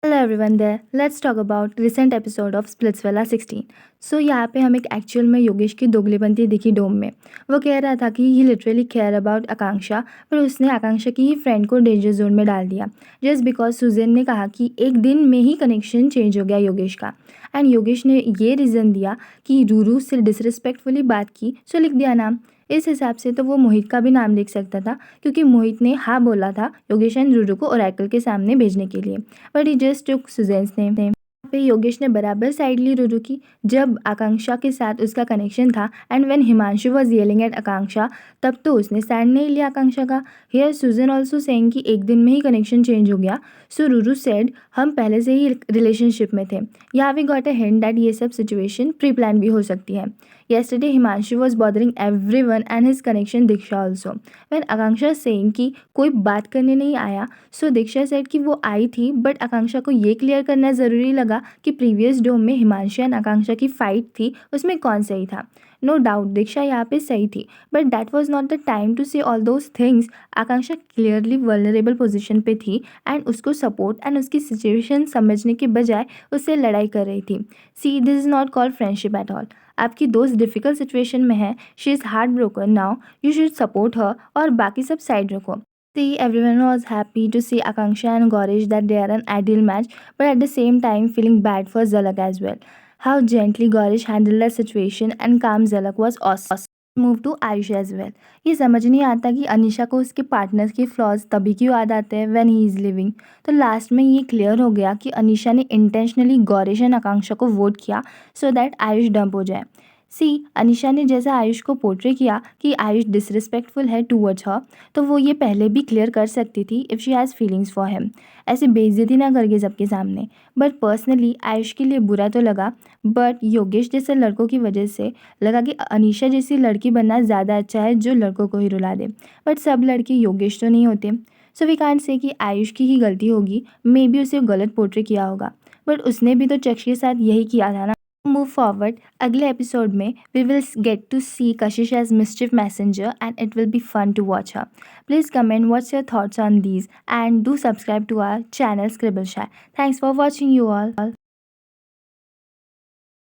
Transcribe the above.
Hello everyone there let's talk about recent episode of Splitsvilla 16। So यहाँ पे हम एक एक्चुअल में योगेश की दोगलीपंती दिखी डोम में। वो कह रहा था कि ही लिटरली केयर अबाउट आकांक्षा, पर उसने आकांक्षा की ही फ्रेंड को डेंजर जोन में डाल दिया जस्ट बिकॉज सुजैन ने कहा कि एक दिन में ही कनेक्शन चेंज हो गया योगेश का। एंड योगेश ने ये रीज़न दिया कि रूरू से डिसरिस्पेक्टफुली बात की, सो लिख दिया नाम। इस हिसाब से तो वो मोहित का भी नाम लिख सकता था, क्योंकि मोहित ने हाँ बोला था योगेश एंड रूरू को ओरेकल के सामने भेजने के लिए, but he just took Susan's name. पे योगेश ने बराबर साइड ली रूरू की जब आकांक्षा के साथ उसका कनेक्शन था, and when Himanshu was yelling at Akanksha तब तो उसने स्टैंड नहीं लिया आकांक्षा का। हियर सुजन ऑल्सो सेइंग कि एक दिन में ही कनेक्शन चेंज हो गया, सो रूरू सेड हम पहले से ही रिलेशनशिप में थे। यहाँ we got a hint that ये सब सिचुएशन प्री प्लान भी हो सकती है। Yesterday, Himanshu was bothering everyone and his connection Diksha also. When Akanksha saying कि कोई बात करने नहीं आया, so Diksha said कि वो आई थी, बट आकांक्षा को ये क्लियर करना ज़रूरी लगा कि प्रीवियस डोम में हिमांशु एंड आकांक्षा की फाइट थी, उसमें कौन सही था। नो डाउट दीक्षा यहाँ पे सही थी, but that was not the time to say all those things. Akanksha clearly vulnerable position पे थी एंड उसको सपोर्ट एंड उसकी सिचुएशन समझने के बजाय उससे लड़ाई कर रही थी। See this is not called friendship at all. आपकी दोस्त डिफ़िकल्ट सिचुएशन में है, she is heart broken now, you should support her और बाकी सब साइड रखो। See, everyone was happy to see Akanksha and Gaurish that they are an ideal match, but at the same time feeling bad for Zalak as well. How gently Gaurish handled that situation and calm Zalak was awesome. Move to Ayush as well. ये समझ नहीं आता कि अनीशा को उसके partner के flaws तभी क्यों याद आते हैं व्हेन ही इज़ लिविंग। तो लास्ट में ये क्लियर हो गया कि अनीशा ने इंटेंशनली गौरीश एंड आकांक्षा को वोट किया सो दैट आयुष डंप हो जाए। सी अनीशा ने जैसा आयुष को पोर्ट्रे किया कि आयुष डिसरिस्पेक्टफुल है टूवर्ड्स हर, तो वो ये पहले भी क्लियर कर सकती थी if she has feelings for him, ऐसे बेइज्जती ना करके सबके सामने। बट पर्सनली आयुष के लिए बुरा तो लगा, बट योगेश जैसे लड़कों की वजह से लगा कि अनीशा जैसी लड़की बनना ज़्यादा अच्छा है जो लड़कों को ही रुला दे। बट सब लड़के योगेश तो नहीं होते, सो वी कांट से कि आयुष की ही गलती होगी, मे बी उसे गलत पोर्ट्रे किया होगा, बट उसने भी तो चक्ष के साथ यही किया था ना। मूव फॉरवर्ड अगले एपिसोड में we will get to see Kashish as mischief messenger and it will be fun to watch her. Please comment what's your thoughts on these and do subscribe to our channel Scribble Shy. Thanks for watching you all.